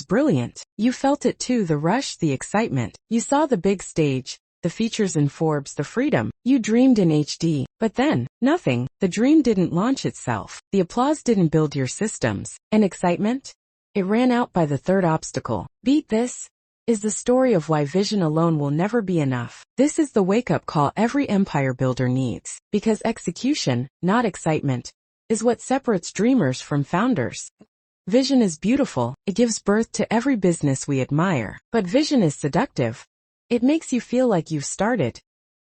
brilliant. You felt it too, the rush, the excitement. You saw the big stage, the features in Forbes, the freedom. You dreamed in HD, but then, nothing. The dream didn't launch itself. The applause didn't build your systems. And excitement? It ran out by the third obstacle. Beat this is the story of why vision alone will never be enough. This is the wake-up call every empire builder needs. Because execution, not excitement, is what separates dreamers from founders. Vision is beautiful. It gives birth to every business we admire. But vision is seductive. It makes you feel like you've started.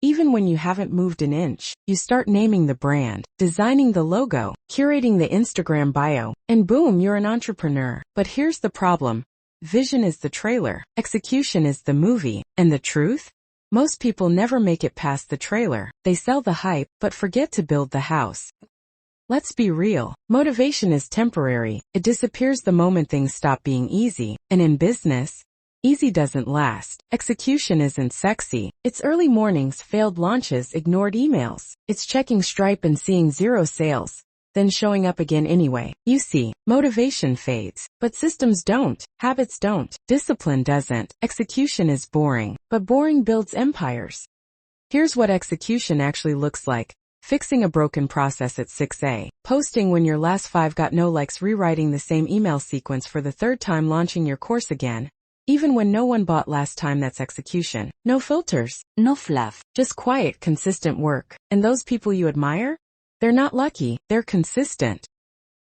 Even when you haven't moved an inch, you start naming the brand, designing the logo, curating the Instagram bio, and boom, you're an entrepreneur. But here's the problem. Vision is the trailer. Execution is the movie. And the truth? Most people never make it past the trailer. They sell the hype, but forget to build the house. Let's be real. Motivation is temporary. It disappears the moment things stop being easy. And in business, easy doesn't last. Execution isn't sexy. It's early mornings, failed launches, ignored emails. It's checking Stripe and seeing 0 sales, then showing up again anyway. You see, motivation fades, but systems don't. Habits don't. Discipline doesn't. Execution is boring, but boring builds empires. Here's what execution actually looks like. Fixing a broken process at 6 a. Posting when your last 5 got no likes, rewriting the same email sequence for the 3rd time, launching your course again. Even when no one bought last time, that's execution. No filters, no fluff, just quiet, consistent work. And those people you admire? They're not lucky, they're consistent.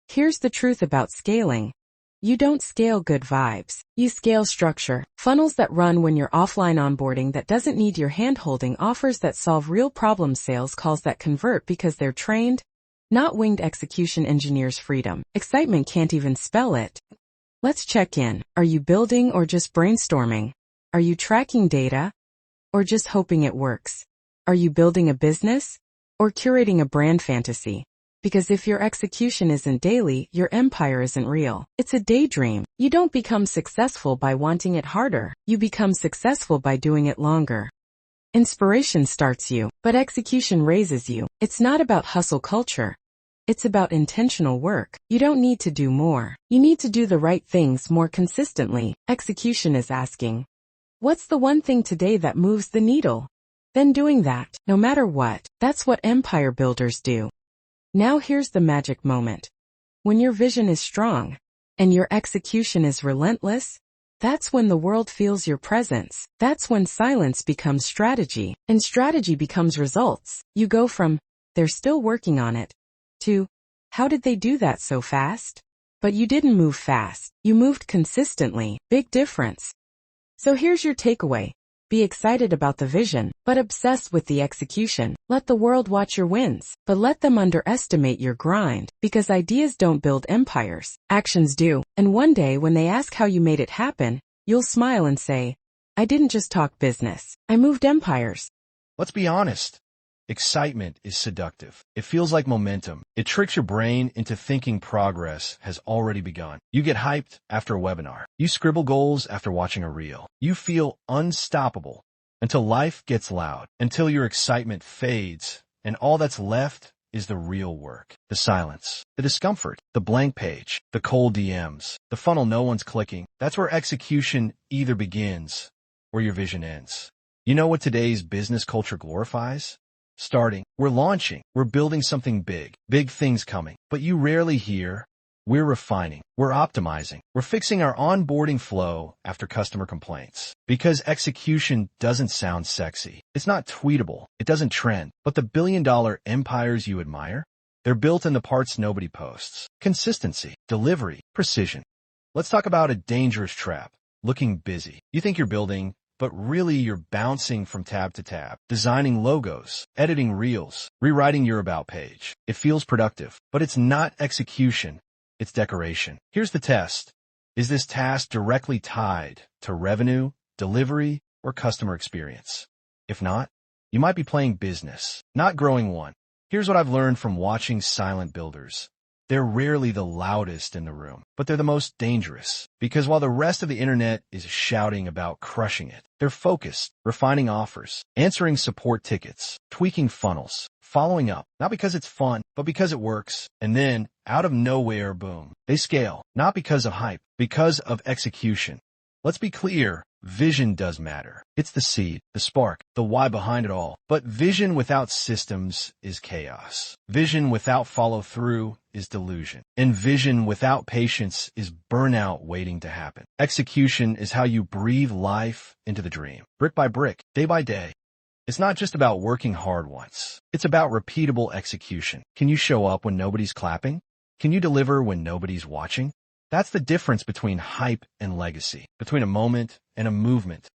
Here's the truth about scaling. You don't scale good vibes. You scale structure. Funnels that run when you're offline, onboarding that doesn't need your handholding, offers that solve real problems, sales calls that convert because they're trained, not winged. Execution engineers freedom. Excitement can't even spell it. Let's check in. Are you building or just brainstorming? Are you tracking data or just hoping it works? Are you building a business or curating a brand fantasy? Because if your execution isn't daily, your empire isn't real. It's a daydream. You don't become successful by wanting it harder. You become successful by doing it longer. Inspiration starts you, but execution raises you. It's not about hustle culture. It's about intentional work. You don't need to do more. You need to do the right things more consistently. Execution is asking, what's the one thing today that moves the needle? Then doing that, no matter what. That's what empire builders do. Now here's the magic moment. When your vision is strong and your execution is relentless, that's when the world feels your presence. That's when silence becomes strategy and strategy becomes results. You go from, they're still working on it, to, how did they do that so fast? But you didn't move fast. You moved consistently. Big difference. So here's your takeaway. Be excited about the vision, but obsessed with the execution. Let the world watch your wins, but let them underestimate your grind. Because ideas don't build empires. Actions do. And one day when they ask how you made it happen, you'll smile and say, I didn't just talk business. I moved empires. Let's be honest. Excitement is seductive. It feels like momentum. It tricks your brain into thinking progress has already begun. You get hyped after a webinar. You scribble goals after watching a reel. You feel unstoppable until life gets loud, until your excitement fades, and all that's left is the real work. The silence, the discomfort, the blank page, the cold DMs, the funnel no one's clicking. That's where execution either begins or your vision ends. You know what today's business culture glorifies? Starting, we're launching, we're building something big, big things coming. But you rarely hear, we're refining, we're optimizing, we're fixing our onboarding flow after customer complaints. Because execution doesn't sound sexy. It's not tweetable. It doesn't trend. But the billion-dollar empires you admire, they're built in the parts nobody posts. Consistency, delivery, precision. Let's talk about a dangerous trap. Looking busy. You think you're building, but really you're bouncing from tab to tab, designing logos, editing reels, rewriting your about page. It feels productive, but it's not execution, it's decoration. Here's the test. Is this task directly tied to revenue, delivery, or customer experience? If not, you might be playing business, not growing one. Here's what I've learned from watching silent builders. They're rarely the loudest in the room, but they're the most dangerous. Because while the rest of the internet is shouting about crushing it, they're focused, refining offers, answering support tickets, tweaking funnels, following up, not because it's fun, but because it works. And then, out of nowhere, boom, they scale, not because of hype, because of execution. Let's be clear, vision does matter. It's the seed, the spark, the why behind it all. But vision without systems is chaos. Vision without follow-through is delusion. And vision without patience is burnout waiting to happen. Execution is how you breathe life into the dream, brick by brick, day by day. It's not just about working hard once. It's about repeatable execution. Can you show up when nobody's clapping? Can you deliver when nobody's watching? That's the difference between hype and legacy, between a moment and a movement.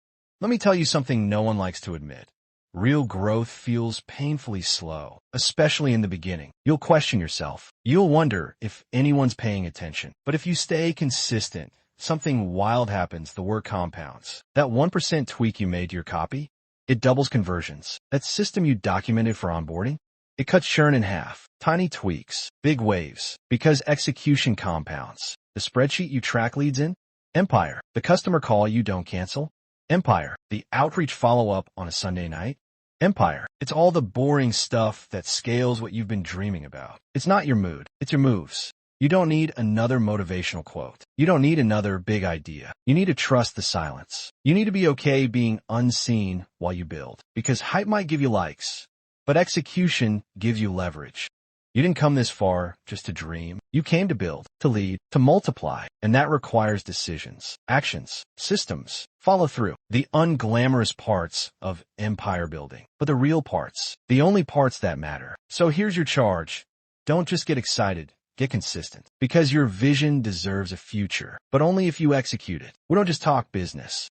Let me tell you something no one likes to admit. Real growth feels painfully slow, especially in the beginning. You'll question yourself. You'll wonder if anyone's paying attention. But if you stay consistent, something wild happens. The work compounds. That 1% tweak you made to your copy, it doubles conversions. That system you documented for onboarding, it cuts churn in half. Tiny tweaks, big waves, because execution compounds. The spreadsheet you track leads in? Empire. The customer call you don't cancel? Empire. The outreach follow-up on a Sunday night? Empire. It's all the boring stuff that scales what you've been dreaming about. It's not your mood, it's your moves. You don't need another motivational quote. You don't need another big idea. You need to trust the silence. You need to be okay being unseen while you build. Because hype might give you likes, but execution gives you leverage. You didn't come this far just to dream. You came to build, to lead, to multiply. And that requires decisions, actions, systems, follow through. The unglamorous parts of empire building. But the real parts, the only parts that matter. So here's your charge. Don't just get excited. Get consistent. Because your vision deserves a future, but only if you execute it. We don't just talk business.